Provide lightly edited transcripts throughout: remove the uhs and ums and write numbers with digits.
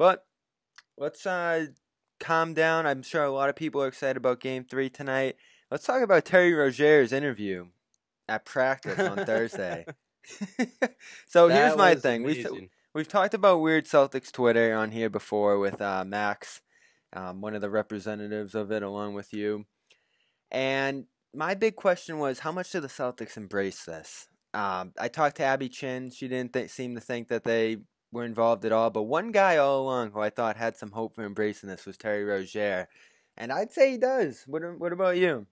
But let's calm down. I'm sure a lot of people are excited about Game 3 tonight. Let's talk about Terry Rozier's interview at practice on Thursday. So here's my thing. We've talked about Weird Celtics Twitter on here before with Max, one of the representatives of it, along with you. And my big question was, how much do the Celtics embrace this? I talked to Abby Chin. She didn't seem to think that they were involved at all. But one guy all along who I thought had some hope for embracing this was Terry Rozier. And I'd say he does. What about you?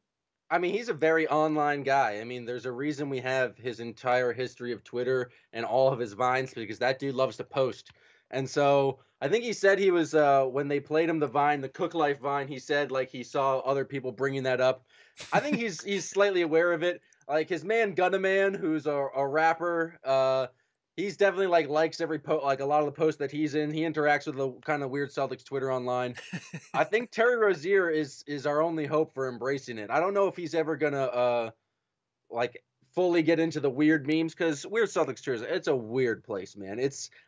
I mean, he's a very online guy. I mean, there's a reason we have his entire history of Twitter and all of his Vines, because that dude loves to post. And so I think he said he was, when they played him the Vine, the Cook Life Vine, he said like he saw other people bringing that up. I think he's slightly aware of it. Like his man Gunna Man, who's a rapper, he's definitely likes every post, like a lot of the posts that he's in. He interacts with the kind of Weird Celtics Twitter online. I think Terry Rozier is our only hope for embracing it. I don't know if he's ever gonna fully get into the weird memes, because Weird Celtics Twitter, it's a weird place, man.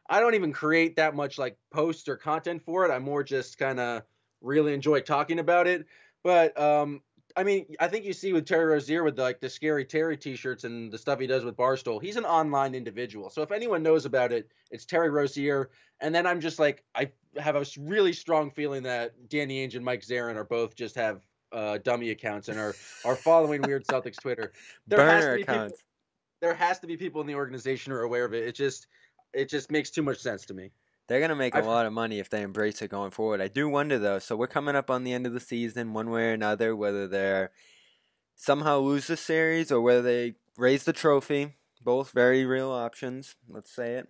I don't even create that much like posts or content for it. I more just kind of really enjoy talking about it. But I mean, I think you see with Terry Rozier with the Scary Terry t-shirts and the stuff he does with Barstool, he's an online individual. So if anyone knows about it, it's Terry Rozier. And then I'm just like, I have a really strong feeling that Danny Ainge and Mike Zarin are both just have dummy accounts and are following Weird Celtics Twitter. Burner accounts. There has to be people in the organization who are aware of it. It just makes too much sense to me. They're going to make a lot of money if they embrace it going forward. I do wonder, though. So we're coming up on the end of the season one way or another, whether they somehow lose the series or whether they raise the trophy. Both very real options, let's say it.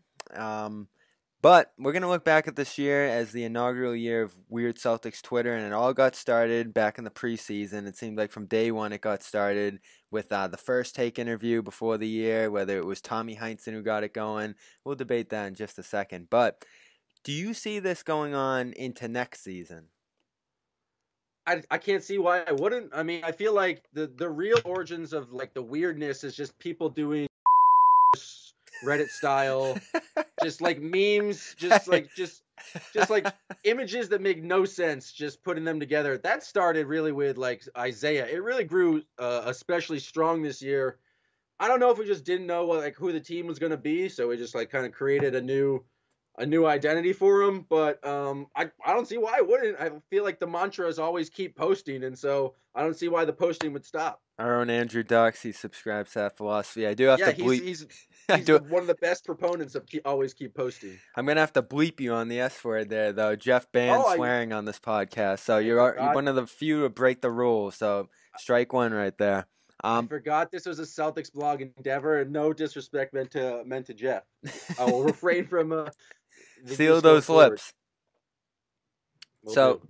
But we're going to look back at this year as the inaugural year of Weird Celtics Twitter, and it all got started back in the preseason. It seemed like from day one it got started with the first take interview before the year, whether it was Tommy Heinsohn who got it going. We'll debate that in just a second. But do you see this going on into next season? I can't see why I wouldn't. I mean, I feel like the real origins of like the weirdness is just people doing Reddit style, just like memes, just like images that make no sense, just putting them together. That started really with like Isaiah. It really grew especially strong this year. I don't know if we just didn't know who the team was going to be, so we just kind of created a new identity for him. But I don't see why I wouldn't. I feel like the mantra is always keep posting, and so I don't see why the posting would stop. Our own Andrew Dox, he subscribes to that philosophy. I do have to bleep. He's one of the best proponents of always keep posting. I'm going to have to bleep you on the S word there, though. Jeff banned swearing on this podcast, so you're one of the few to break the rules, so strike one right there. I forgot this was a CelticsBlog endeavor, and no disrespect meant to Jeff. I will refrain from seal those lips. So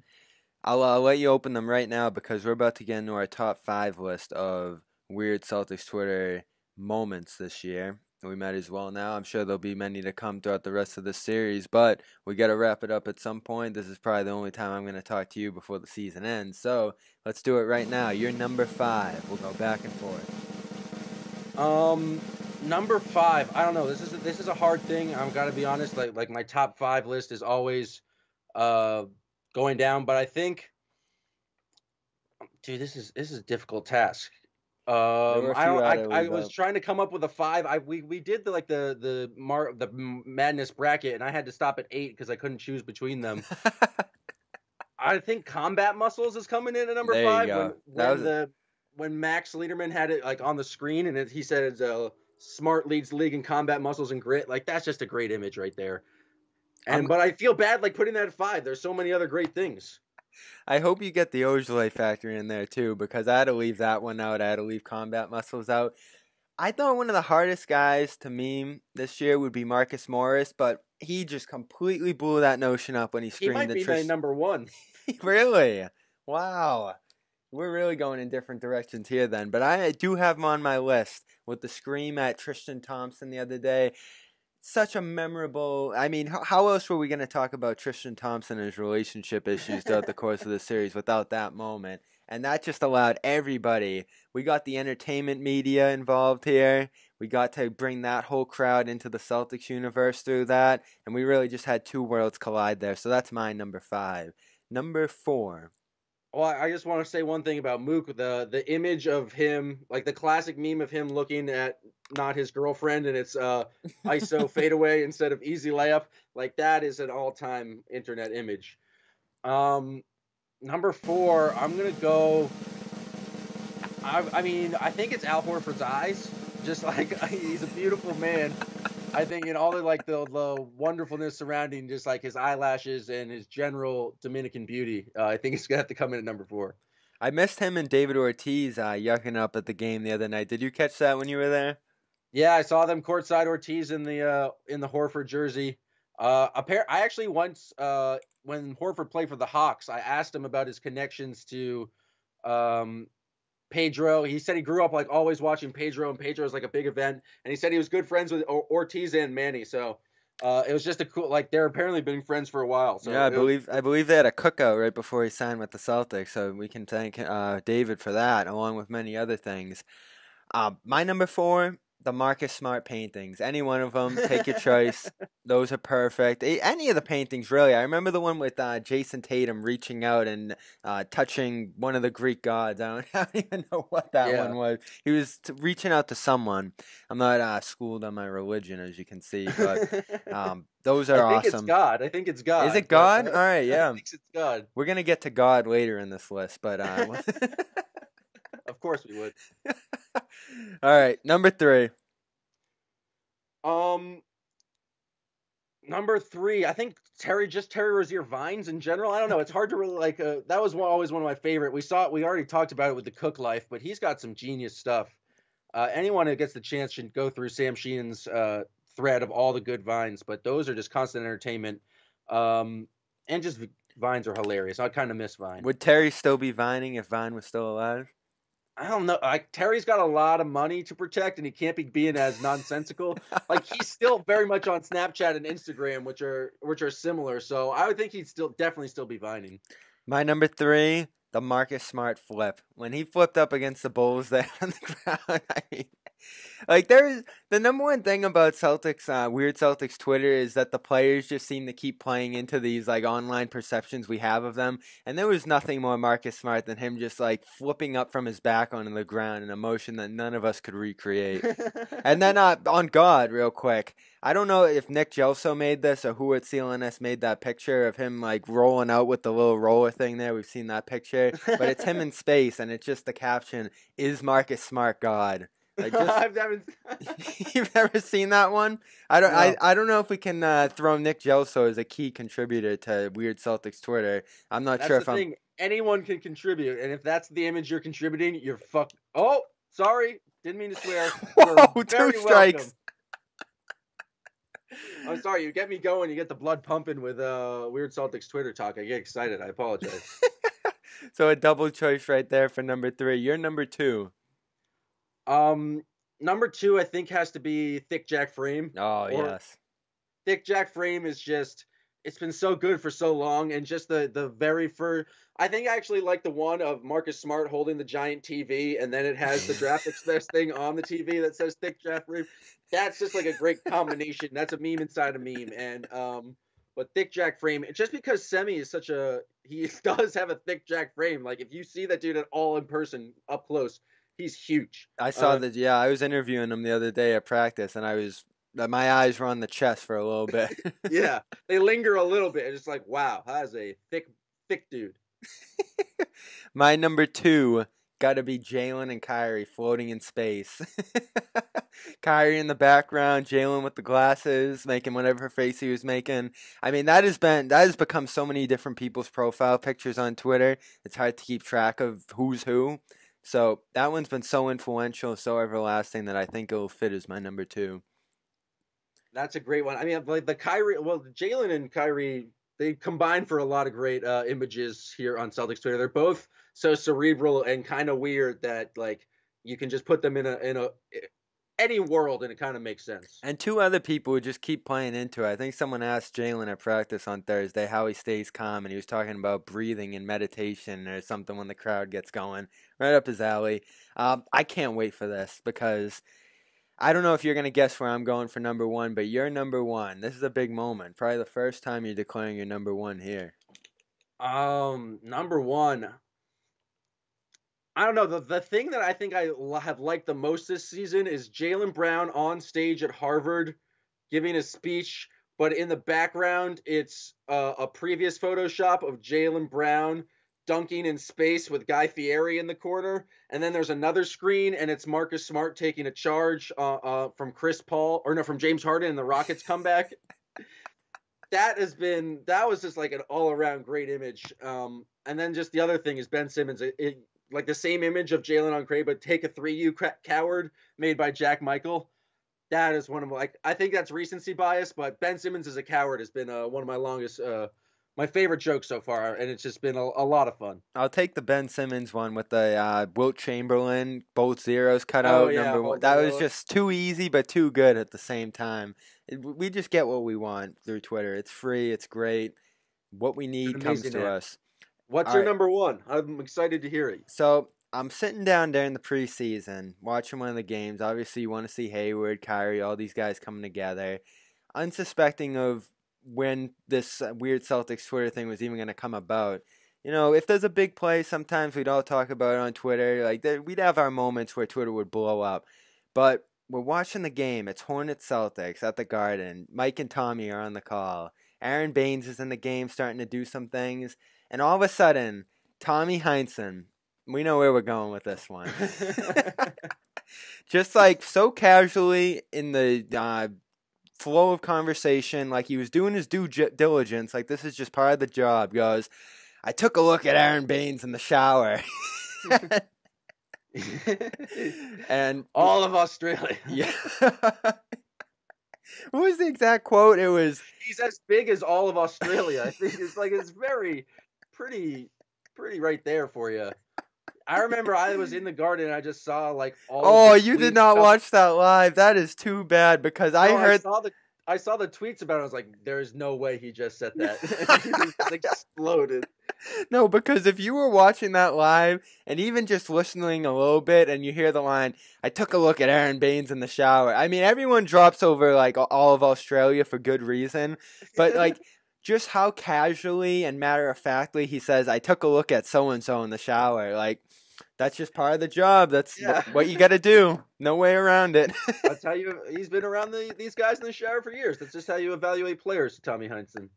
I'll let you open them right now, because we're about to get into our top 5 list of Weird Celtics Twitter moments this year. We might as well now. I'm sure there'll be many to come throughout the rest of the series, but we got to wrap it up at some point. This is probably the only time I'm going to talk to you before the season ends. So let's do it right now. You're number 5. We'll go back and forth. Number 5. I don't know. This is a hard thing. I've got to be honest. Like my top 5 list is always going down, but I think, dude, this is a difficult task. I was trying to come up with a 5. We did the madness bracket, and I had to stop at 8 because I couldn't choose between them. I think combat muscles is coming in at number 5. When Max Liederman had it on the screen, and he said it's smart leads the league in combat muscles and grit. That's just a great image right there. But I feel bad putting that at 5. There's so many other great things. I hope you get the Ojale factor in there too, because I had to leave that one out. I had to leave combat muscles out. I thought one of the hardest guys to meme this year would be Marcus Morris, but he just completely blew that notion up when he screamed. He might be my number 1. Really? Wow. We're really going in different directions here then. But I do have him on my list with the scream at Tristan Thompson the other day. Such a memorable. I mean, how else were we going to talk about Tristan Thompson and his relationship issues throughout the course of the series without that moment? And that just allowed everybody. We got the entertainment media involved here. We got to bring that whole crowd into the Celtics universe through that. And we really just had two worlds collide there. So that's my number 5. Number 4. Well, I just want to say one thing about Mook. The image of him, like the classic meme of him looking at not his girlfriend, and it's ISO fadeaway instead of easy layup. Like that is an all-time internet image. Number 4, I'm gonna go. I mean, I think it's Al Horford's eyes. Just like he's a beautiful man. I think in all the wonderfulness surrounding just like his eyelashes and his general Dominican beauty, I think it's gonna have to come in at number 4. I missed him and David Ortiz yucking up at the game the other night. Did you catch that when you were there? Yeah, I saw them courtside. Ortiz in the Horford jersey. I actually once when Horford played for the Hawks, I asked him about his connections to Pedro. He said he grew up like always watching Pedro, and Pedro was like a big event. And he said he was good friends with Ortiz and Manny. So it was just a cool, like they're apparently been friends for a while. So yeah, I believe they had a cookout right before he signed with the Celtics. So we can thank David for that, along with many other things. My number 4. The Marcus Smart paintings. Any one of them, take your choice. Those are perfect. Any of the paintings, really. I remember the one with Jason Tatum reaching out and touching one of the Greek gods. I don't even know what that one was. He was reaching out to someone. I'm not schooled on my religion, as you can see, but those are awesome. I think it's God. I think it's God. Is it God? All right, yeah. I think it's God. We're going to get to God later in this list, but... Of course we would. All right, number 3. Number 3, I think Terry Rozier vines in general. I don't know. It's hard to really like. That was always one of my favorite. We already talked about it with the Cook Life, but he's got some genius stuff. Anyone who gets the chance should go through Sam Sheehan's thread of all the good vines, but those are just constant entertainment. And just vines are hilarious. I kind of miss Vine. Would Terry still be vining if Vine was still alive? I don't know. Like Terry's got a lot of money to protect, and he can't be being as nonsensical. Like he's still very much on Snapchat and Instagram, which are similar. So I would think he'd definitely still be vining. My number 3, the Marcus Smart flip. When he flipped up against the Bulls there on the ground, I mean, like there's the number one thing about Celtics, weird Celtics Twitter is that the players just seem to keep playing into these like online perceptions we have of them. And there was nothing more Marcus Smart than him just like flipping up from his back onto the ground, an emotion that none of us could recreate. And then on God, real quick. I don't know if Nick Gelso made this or who at CLNS made that picture of him like rolling out with the little roller thing there. We've seen that picture, but it's him in space, and it's just the caption: "Is Marcus Smart God?" Like you've never seen that one? I don't know if we can throw Nick Gelso as a key contributor to Weird Celtics Twitter. I'm not sure if I'm. Anyone can contribute, and if that's the image you're contributing, you're fuck. Oh, sorry, didn't mean to swear. Whoa, 2 strikes. Welcome. I'm sorry, you get me going. You get the blood pumping with Weird Celtics Twitter talk. I get excited. I apologize. So a double choice right there for number 3. You're number 2. Number 2, I think, has to be Thick Jack Frame. Oh, yes. Thick Jack Frame is just, it's been so good for so long. And just the very first, I think I actually like the one of Marcus Smart holding the giant TV, and then it has the Draft Express thing on the TV that says Thick Jack Frame. That's just like a great combination. That's a meme inside a meme. And, but Thick Jack Frame, just because Semi is he does have a Thick Jack Frame. Like if you see that dude at all in person up close, he's huge. I saw that. Yeah, I was interviewing him the other day at practice, and my eyes were on the chest for a little bit. Yeah, they linger a little bit. It's like, wow, that's a thick dude. My number 2 got to be Jalen and Kyrie floating in space. Kyrie in the background, Jalen with the glasses, making whatever face he was making. I mean, that has become so many different people's profile pictures on Twitter. It's hard to keep track of who's who. So that one's been so influential, so everlasting that I think it'll fit as my number 2. That's a great one. I mean, like Jalen and Kyrie, they combine for a lot of great images here on Celtics Twitter. They're both so cerebral and kind of weird that like you can just put them in a any world, and it kind of makes sense. And two other people who just keep playing into it. I think someone asked Jalen at practice on Thursday how he stays calm, and he was talking about breathing and meditation or something when the crowd gets going. Right up his alley. I can't wait for this because I don't know if you're going to guess where I'm going for number one, but you're number one. This is a big moment. Probably the first time you're declaring your number one here. Number one. I don't know. The thing that I think I have liked the most this season is Jaylen Brown on stage at Harvard giving a speech, but in the background, it's a previous Photoshop of Jaylen Brown dunking in space with Guy Fieri in the corner. And then there's another screen, and it's Marcus Smart taking a charge from from James Harden in the Rockets comeback. That was just like an all-around great image. And then just the other thing is Ben Simmons. Like the same image of Jalen on Cray, but take a 3U coward made by Jack Michael. That is one of I think that's recency bias, but Ben Simmons as a coward has been one of my longest, my favorite jokes so far, and it's just been a lot of fun. I'll take the Ben Simmons one with the Wilt Chamberlain, both zeros cut out, number one. That was just too easy, but too good at the same time. We just get what we want through Twitter. It's free. It's great. What we need comes to us. What's your number one? I'm excited to hear it. So I'm sitting down during the preseason, watching one of the games. Obviously, you want to see Hayward, Kyrie, all these guys coming together. Unsuspecting of when this weird Celtics Twitter thing was even going to come about. You know, if there's a big play, sometimes we'd all talk about it on Twitter. Like, we'd have our moments where Twitter would blow up. But we're watching the game. It's Hornets Celtics at the Garden. Mike and Tommy are on the call. Aaron Baines is in the game starting to do some things. And all of a sudden, Tommy Heinsohn, we know where we're going with this one. Just like so casually in the flow of conversation, like he was doing his due diligence, like this is just part of the job, goes, I took a look at Aaron Baines in the shower. And all of Australia. Yeah. What was the exact quote? It was, he's as big as all of Australia. I think it's pretty right there for you. I remember I was in the Garden and I just saw like all. Oh, you did not watch that live. That is too bad because I saw the tweets about it. I was like, there's no way he just said that. He just exploded. No, because if you were watching that live and even just listening a little bit and you hear the line, I took a look at Aaron Baines in the shower. I mean, everyone drops over like all of Australia for good reason. But like just how casually and matter-of-factly he says, I took a look at so-and-so in the shower. Like, that's just part of the job. That's what you got to do. No way around it. That's how he's been around these guys in the shower for years. That's just how you evaluate players, Tommy Heinsohn.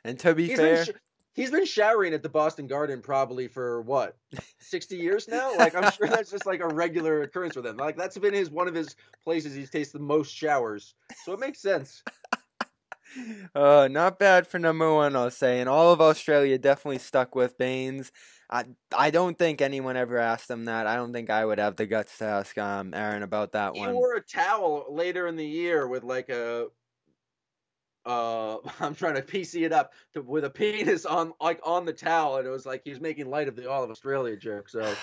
And to be fair, he's been showering at the Boston Garden probably for what, 60 years now? Like, I'm sure that's just like a regular occurrence for them. Like, that's been one of his places he's tasted the most showers. So it makes sense. Not bad for number one, I'll say. And all of Australia definitely stuck with Baines. I don't think anyone ever asked him that. I don't think I would have the guts to ask Aaron about that one. He wore a towel later in the year with like I'm trying to PC it up with a penis on the towel, and it was like he was making light of the all of Australia joke. So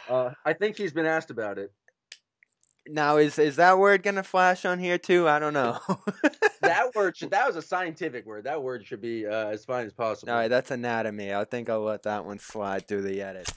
I think he's been asked about it. Now is that word gonna flash on here too? I don't know. That was a scientific word. That word should be as fine as possible. All right, that's anatomy. I think I'll let that one slide through the edit.